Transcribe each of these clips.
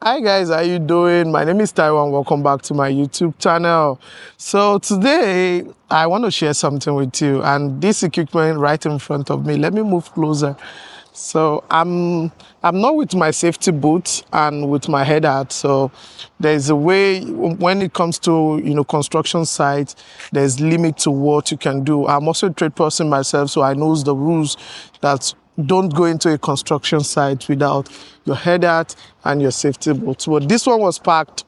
Hi guys, how you doing? My name is Taiwan. Welcome back to my YouTube channel. So today I want to share something with you, and this equipment right in front of me. Let me move closer. So I'm not with my safety boots and with my head out. So there's a way when it comes to construction sites, there's limit to what you can do. I'm also a trade person myself, so I know the rules that don't go into a construction site without your head out and your safety boots. But this one was parked,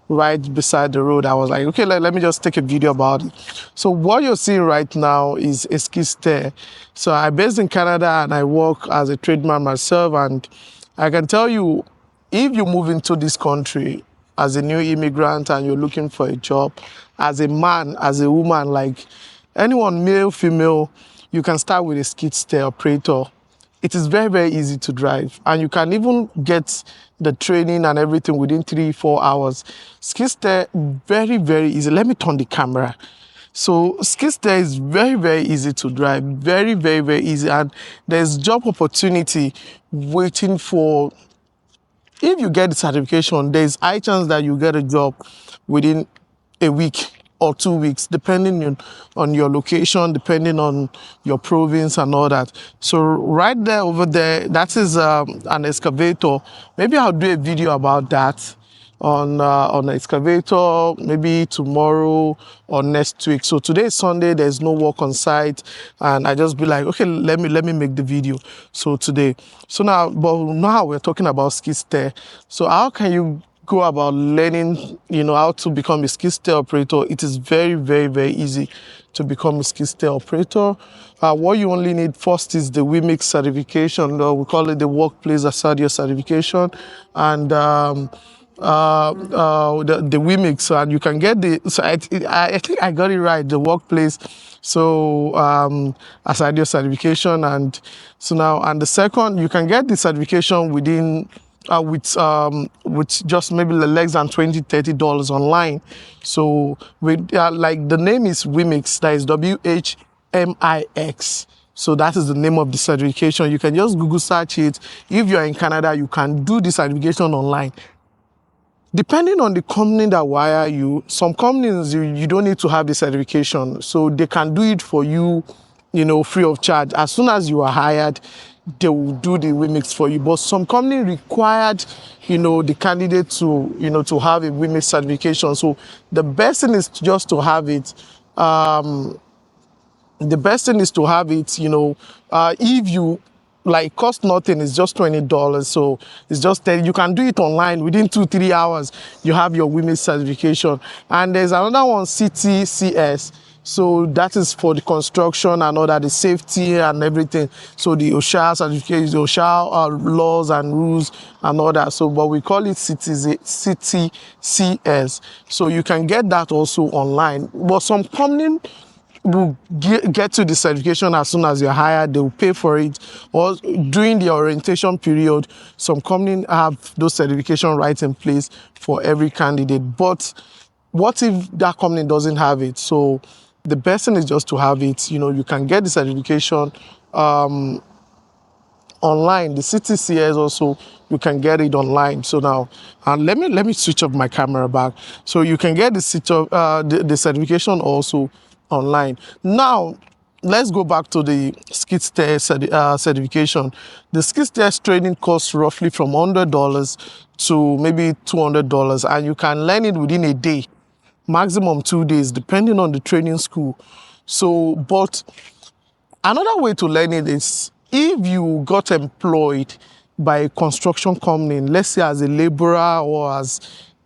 right beside the road. I was like, okay, let me just take a video about it. So what you're seeing right now is a skid steer. So I'm based in Canada and I work as a tradesman myself. And I can tell you, if you move into this country as a new immigrant and you're looking for a job, as a man, as a woman, like anyone, male, female, you can start with a skid steer operator. It is very, very easy to drive, and you can even get the training and everything within 3-4 hours. Skid steer, very, very easy. Let me turn the camera. So skid steer is very, very easy to drive, very, very, very easy, and there's job opportunity waiting for. If you get the certification, there's high chance that you get a job within a week or 2 weeks, depending on your location, depending on your province and all that. So right there, over there, that is an excavator. Maybe I'll do a video about that on an excavator, maybe tomorrow or next week. So today is Sunday, there's no work on site, and I just be like, okay, let me make the video. So today, but now we're talking about skid steer. So how can you go about learning, how to become a skid steer operator? It is very, very, very easy to become a skid steer operator. What you only need first is the WMIX certification, or we call it the Workplace Asadio certification, and the WMIX, and you can get the. So I think I got it right. The Workplace. So Asadio certification, and so now, and the second, you can get the certification within. With just maybe less than $20-30 online. So with like the name is WMIX, that is WHMIX. So that is the name of the certification. You can just Google search it. If you're in Canada, you can do the certification online. Depending on the company that wire you, some companies you don't need to have the certification, so they can do it for you, free of charge. As soon as you are hired, they will do the WMIX for you. But some company required, the candidate to, to have a WMIX certification. So the best thing is just to have it. The best thing is to have it, if you like, cost nothing, it's just $20. So it's just that you can do it online within 2-3 hours. You have your WMIX certification. And there's another one, CTCS. So that is for the construction and all that, the safety and everything. So the OSHA certificate, the OSHA laws and rules and all that. So, but we call it CTCS. So you can get that also online. But some company will get to the certification as soon as you're hired. They will pay for it, or during the orientation period, some companies have those certification rights in place for every candidate. But what if that company doesn't have it? So the best thing is just to have it. You can get the certification online. The CTCS also, you can get it online. So now, let me switch off my camera back. So you can get the certification also online. Now, let's go back to the skid steer certification. The skid steer training costs roughly from $100 to maybe $200, and you can learn it within a day, maximum 2 days, depending on the training school. So, but another way to learn it is if you got employed by a construction company, let's say as a laborer or as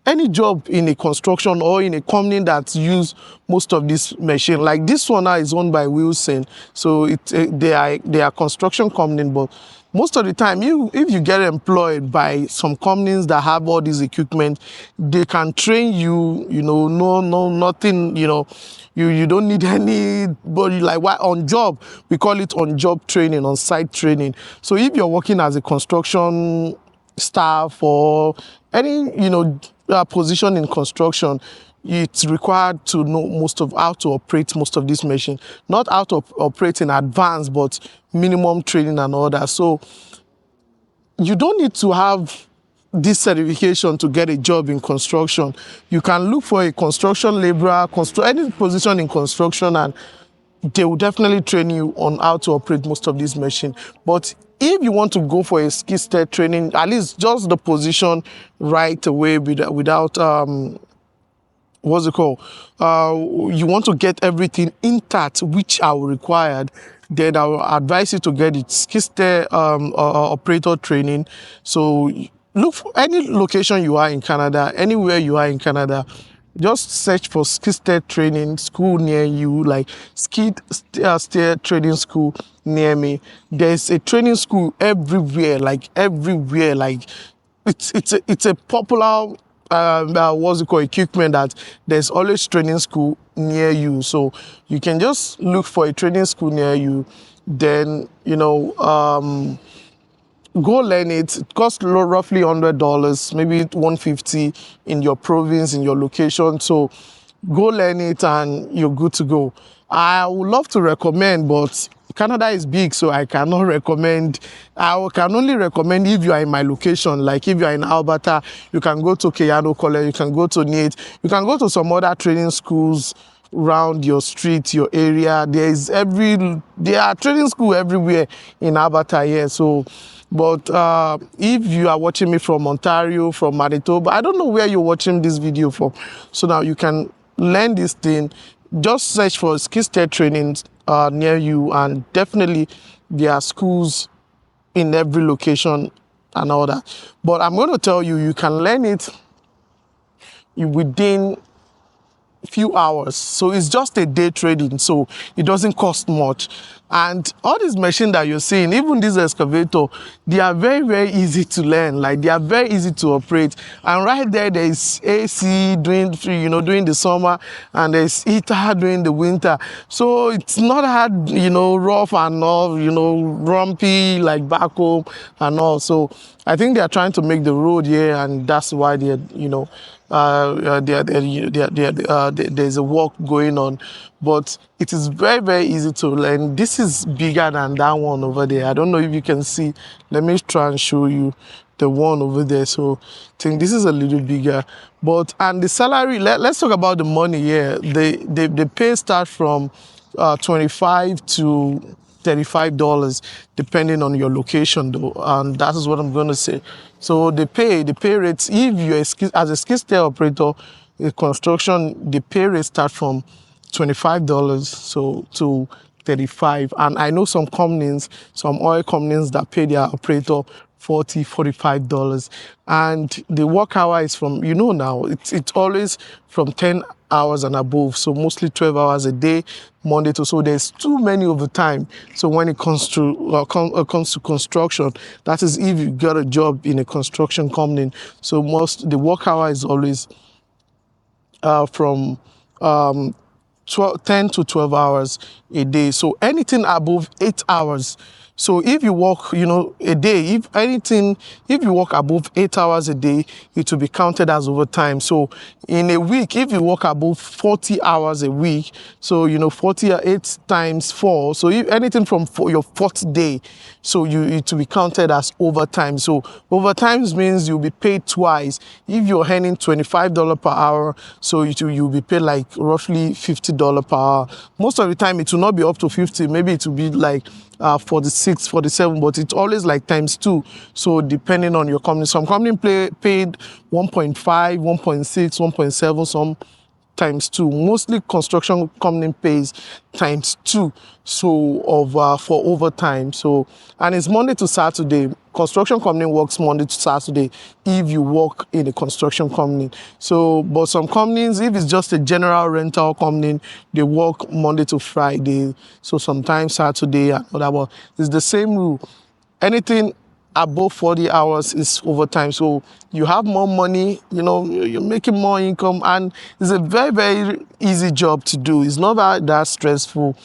any job in a construction or in a company that use most of this machine. Like this one now is owned by Wilson, so they are construction company, but most of the time, if you get employed by some companies that have all this equipment, they can train you. Nothing. You don't need anybody like what on job. We call it on job training, on site training. So if you're working as a construction staff or any position in construction, it's required to know most of how to operate most of this machine, not how to operate in advance, but minimum training and all that. So you don't need to have this certification to get a job in construction. You can look for a construction laborer, any position in construction, and they will definitely train you on how to operate most of these machines. But if you want to go for a skill set training, at least just the position right away without what's it called? You want to get everything intact, which are required, then I will advise you to get it skill set operator training. So look for any location you are in Canada, anywhere you are in Canada, just search for skill set training school near you, like skill set training school near me. There's a training school everywhere, like everywhere. Like it's a popular what's it called, equipment, that there's always training school near you. So you can just look for a training school near you, then go learn it. It costs roughly $100, maybe $150 in your province, in your location. So go learn it and you're good to go. I would love to recommend, but Canada is big, so I cannot recommend. I can only recommend if you are in my location. Like if you are in Alberta, you can go to Keyano College, you can go to NIT, you can go to some other training schools around your street, your area. There are training school everywhere in Alberta here. So, but if you are watching me from Ontario, from Manitoba, I don't know where you're watching this video from. So now you can learn this thing. Just search for skill set training near you, and definitely there are schools in every location and all that. But I'm going to tell you, you can learn it within few hours. So it's just a day trading, so it doesn't cost much. And all these machines that you're seeing, even this excavator, they are very, very easy to learn. Like they are very easy to operate. And right there is AC during the summer, and there's heater during the winter. So it's not hard, rough and all, rumpy like back home and all. So I think they are trying to make the road here, and that's why they're, there's a work going on. But it is very, very easy to learn. This is bigger than that one over there. I don't know if you can see. Let me try and show you the one over there. So I think this is a little bigger. But and the salary, let's talk about the money here. The pay starts from $25 to $35 depending on your location though, and that is what I'm going to say. So the pay rates, if you're as a skill set operator in construction, the pay rate start from $25 so to $35. And I know some companies, some oil companies, that pay their operator $40, $45. And the work hour is from, now, it's always from 10 hours and above. So mostly 12 hours a day, Monday to, so there's too many overtime. So when it comes to construction, that is if you got a job in a construction company. So the work hour is always from 10 to 12 hours a day. So anything above 8 hours. So if you work, a day, if you work above 8 hours a day, it will be counted as overtime. So in a week, if you work above 40 hours a week, so 48 times 4. So if anything from your fourth day, so it will be counted as overtime. So overtime means you'll be paid twice. If you're earning $25 per hour, so you'll be paid like roughly $50 per hour. Most of the time, it will not be up to 50. Maybe it will be like 46, 47, but it's always like times 2. So depending on your company, some company paid 1.5, 1.6, 1.7, some times 2. Mostly construction company pays times 2. So for overtime. So, and it's Monday to Saturday. Construction company works Monday to Saturday if you work in a construction company. So, but some companies, if it's just a general rental company, they work Monday to Friday. So sometimes Saturday and all that. But it's the same rule. Anything above 40 hours is overtime. So you have more money, you're making more income, and it's a very, very easy job to do. It's not that stressful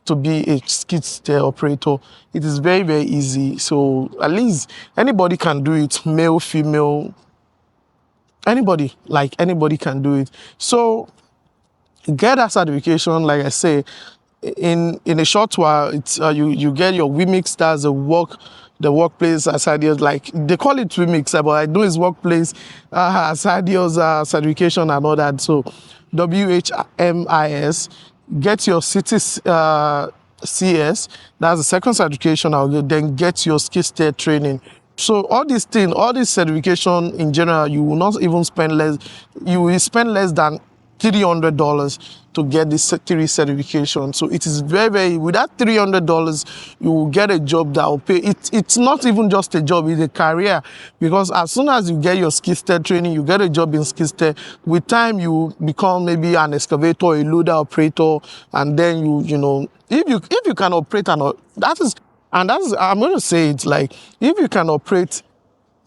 to be a skid steer operator. It is very, very easy. So at least anybody can do it, male, female, anybody can do it. So get that certification. Like I say, in a short while, it's you get your WMIX. That's a work the workplace Asadios, like they call it remix, but I know it's workplace Asadios certification and all that. So WHMIS, get your cities CS, that's the second certification I'll get, then get your skill set training. So all these things, all this certification in general, you will not even spend less, you will spend less than $300 to get this three certification. So it is very, very, with that $300, you will get a job that will pay. It's not even just a job, it's a career. Because as soon as you get your skill set training, you get a job in skill set. With time, you become maybe an excavator, a loader operator, and then you know, if you can operate and that's, I'm going to say it like, if you can operate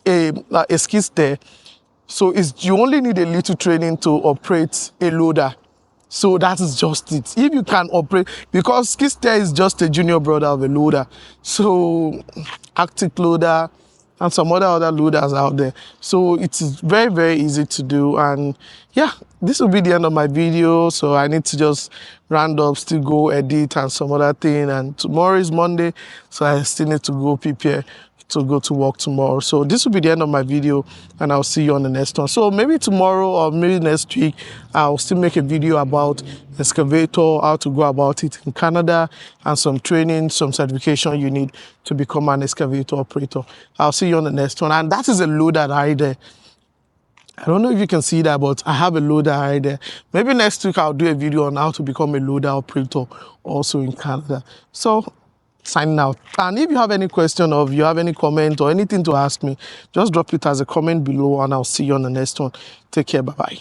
a skid steer, so you only need a little training to operate a loader. So that is just it. If you can operate, because skid steer is just a junior brother of a loader. So Arctic loader and some other loaders out there. So it is very, very easy to do. And yeah, this will be the end of my video. So I need to just round up, still go edit and some other thing. And tomorrow is Monday, so I still need to go prepare to go to work tomorrow. So this will be the end of my video, and I'll see you on the next one. So maybe tomorrow or maybe next week, I'll still make a video about excavator, how to go about it in Canada, and some training, some certification you need to become an excavator operator. I'll see you on the next one. And that is a loader right there. I don't know if you can see that, but I have a loader right there. Maybe next week I'll do a video on how to become a loader operator also in Canada. So signing out. And if you have any question or if you have any comment or anything to ask me, just drop it as a comment below and I'll see you on the next one. Take care. Bye-bye.